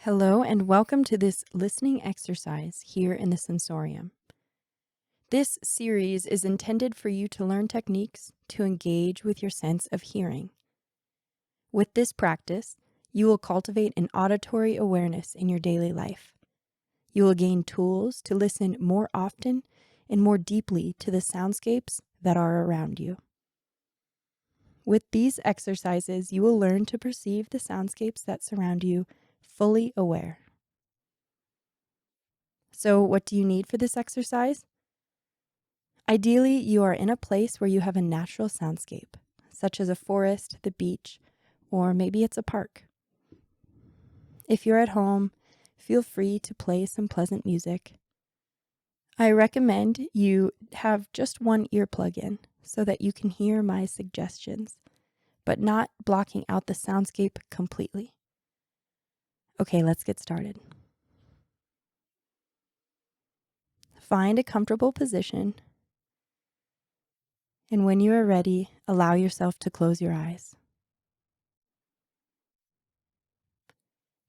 Hello, and welcome to this listening exercise here in the sensorium. This series is intended for you to learn techniques to engage with your sense of hearing. With this practice, you will cultivate an auditory awareness in your daily life. You will gain tools to listen more often and more deeply to the soundscapes that are around you. With these exercises, you will learn to perceive the soundscapes that surround you fully aware. So, what do you need for this exercise? Ideally, you are in a place where you have a natural soundscape, such as a forest, the beach, or maybe it's a park. If you're at home, feel free to play some pleasant music. I recommend you have just one earplug in so that you can hear my suggestions, but not blocking out the soundscape completely. Okay, let's get started. Find a comfortable position, and when you are ready, allow yourself to close your eyes.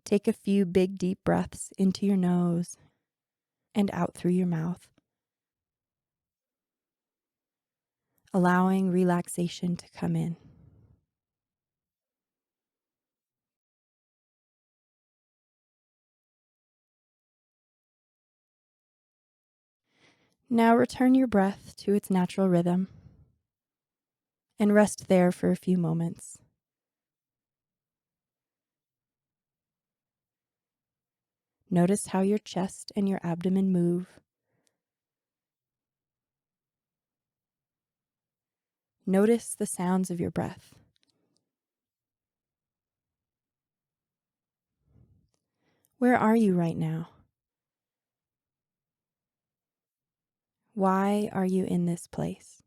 Take a few big, deep breaths into your nose and out through your mouth, allowing relaxation to come in. Now return your breath to its natural rhythm and rest there for a few moments. Notice how your chest and your abdomen move. Notice the sounds of your breath. Where are you right now? Why are you in this place?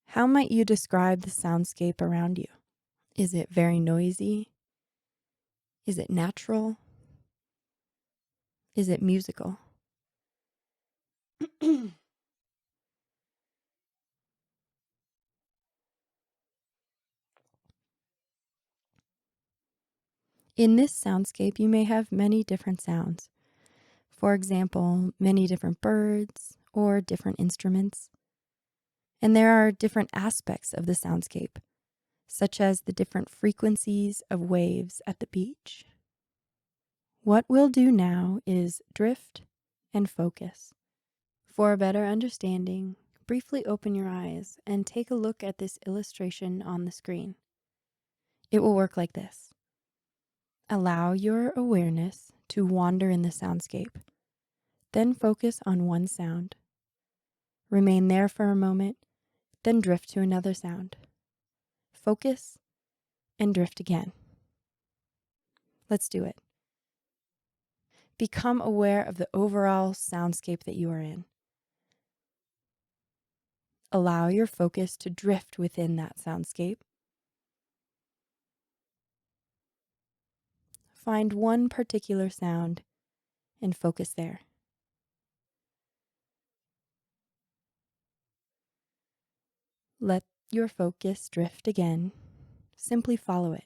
How might you describe the soundscape around you? Is it very noisy? Is it natural? Is it musical? In this soundscape, you may have many different sounds. For example, many different birds or different instruments. And there are different aspects of the soundscape, such as the different frequencies of waves at the beach. What we'll do now is drift and focus. For a better understanding, briefly open your eyes and take a look at this illustration on the screen. It will work like this. Allow your awareness to wander in the soundscape. Then focus on one sound. Remain there for a moment, then drift to another sound. Focus and drift again. Let's do it. Become aware of the overall soundscape that you are in. Allow your focus to drift within that soundscape. Find one particular sound and focus there. Let your focus drift again. Simply follow it.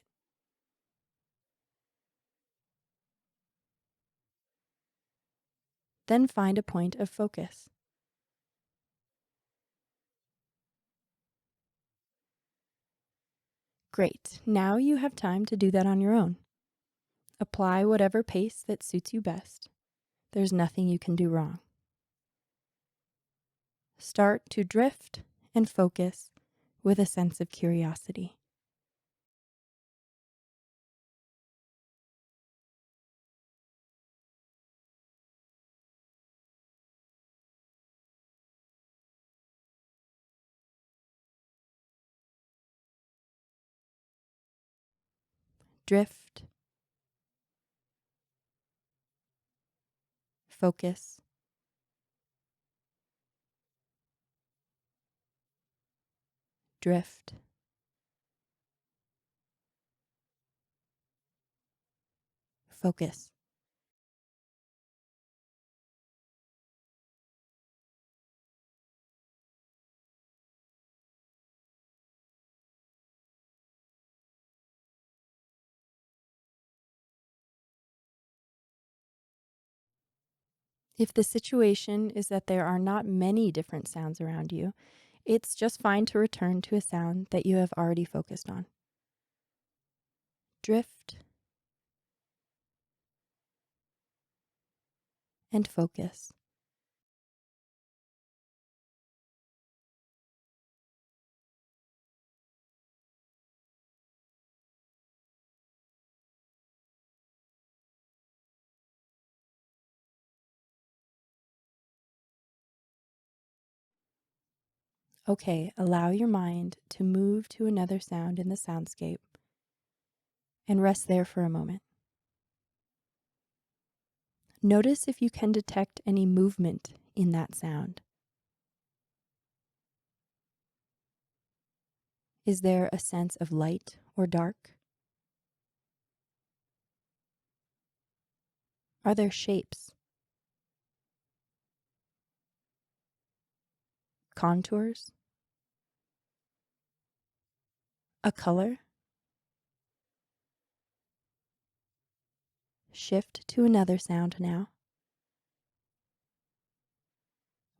Then find a point of focus. Great. Now you have time to do that on your own. Apply whatever pace that suits you best. There's nothing you can do wrong. Start to drift and focus with a sense of curiosity. Drift, focus, drift, focus. If the situation is that there are not many different sounds around you, it's just fine to return to a sound that you have already focused on. Drift and focus. Okay, allow your mind to move to another sound in the soundscape and rest there for a moment. Notice if you can detect any movement in that sound. Is there a sense of light or dark? Are there shapes, contours, a color? Shift to another sound now.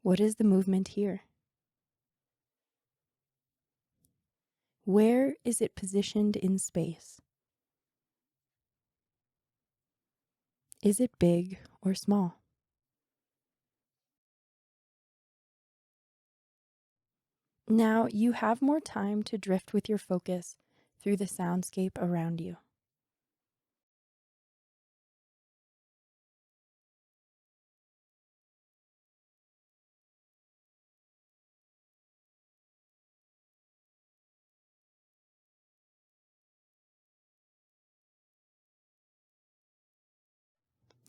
What is the movement here? Where is it positioned in space? Is it big or small? Now you have more time to drift with your focus through the soundscape around you.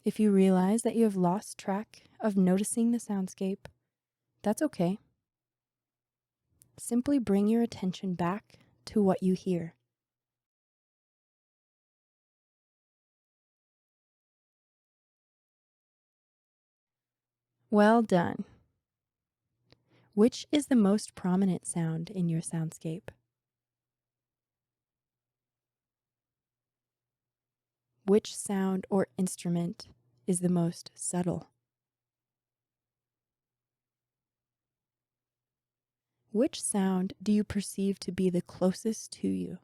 If you realize that you have lost track of noticing the soundscape, that's okay. Simply bring your attention back to what you hear. Well done. Which is the most prominent sound in your soundscape? Which sound or instrument is the most subtle? Which sound do you perceive to be the closest to you?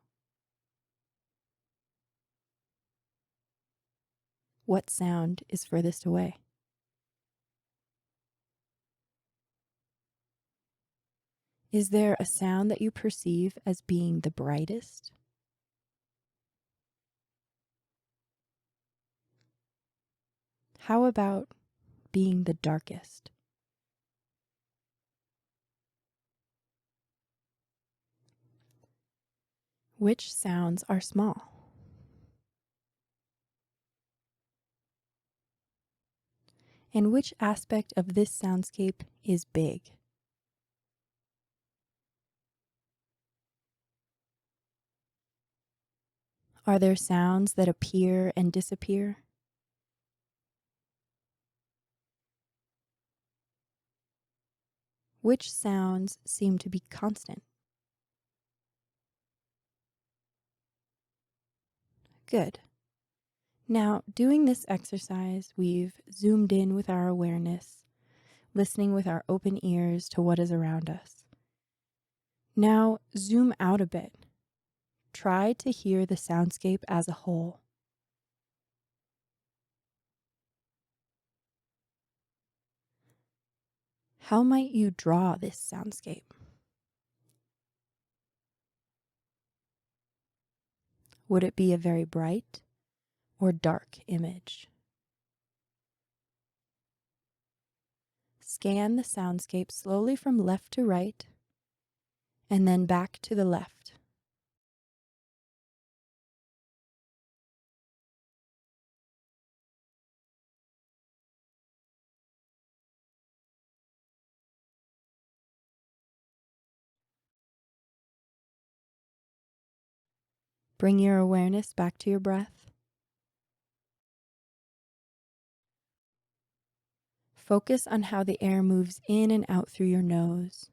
What sound is furthest away? Is there a sound that you perceive as being the brightest? How about being the darkest? Which sounds are small? And which aspect of this soundscape is big? Are there sounds that appear and disappear? Which sounds seem to be constant? Good. Now, doing this exercise, we've zoomed in with our awareness, listening with our open ears to what is around us. Now, zoom out a bit. Try to hear the soundscape as a whole. How might you draw this soundscape? Would it be a very bright or dark image? Scan the soundscape slowly from left to right and then back to the left. Bring your awareness back to your breath. Focus on how the air moves in and out through your nose.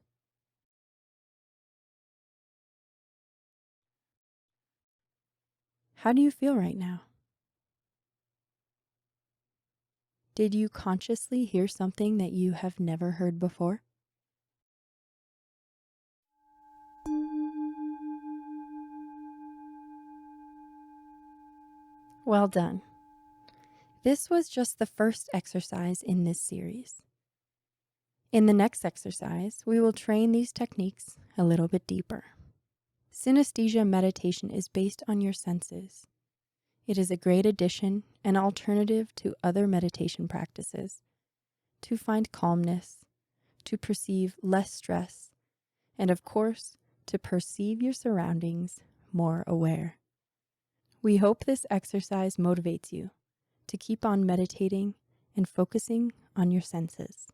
How do you feel right now? Did you consciously hear something that you have never heard before? Well done. This was just the first exercise in this series. In the next exercise, we will train these techniques a little bit deeper. Synesthesia meditation is based on your senses. It is a great addition and alternative to other meditation practices to find calmness, to perceive less stress, and of course, to perceive your surroundings more aware. We hope this exercise motivates you to keep on meditating and focusing on your senses.